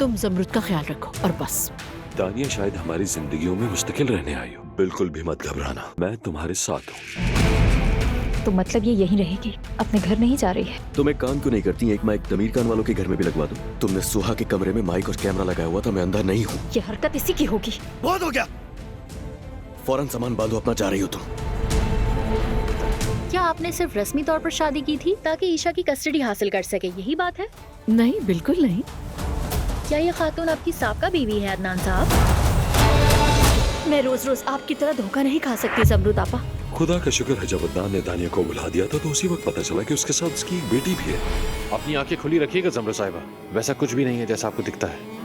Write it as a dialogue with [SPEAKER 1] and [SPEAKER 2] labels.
[SPEAKER 1] तुम जमरुद का ख्याल रखो और बस।
[SPEAKER 2] दानिया शायद हमारी जिंदगियों में मुस्तकिल रहने आई हो। बिल्कुल भी मत घबराना, मैं तुम्हारे साथ हूँ।
[SPEAKER 3] तो मतलब ये यहीं रहेगी, अपने घर नहीं जा रही है?
[SPEAKER 4] तुम एक काम क्यों नहीं करती? एक माइक दमीरकान वालों के घर में भी लगवा दूं। तुमने सुहा के कमरे में माइक और कैमरा लगाया हुआ था, मैं अंदर नहीं हूँ।
[SPEAKER 3] ये हरकत इसी की होगी।
[SPEAKER 4] बहुत हो गया, फौरन सामान बांधो, अपना जा रही हो तुम।
[SPEAKER 5] क्या आपने सिर्फ रस्मी तौर पर शादी की थी ताकि ईशा की कस्टडी हासिल कर सके, यही बात है?
[SPEAKER 1] नहीं, बिल्कुल नहीं।
[SPEAKER 5] क्या ये खातून आपकी साबका बीवी है अदनान साहब?
[SPEAKER 3] मैं रोज रोज आपकी तरह धोखा नहीं खा सकती जमरुद आपा।
[SPEAKER 2] खुदा का शुक्र है जब अदनान ने दानिया को बुला दिया था तो उसी वक्त पता चला कि उसके साथ उसकी एक बेटी भी है।
[SPEAKER 6] अपनी आंखें खुली रखिएगा जमरुद साहिबा, वैसा कुछ भी नहीं है जैसा आपको दिखता है।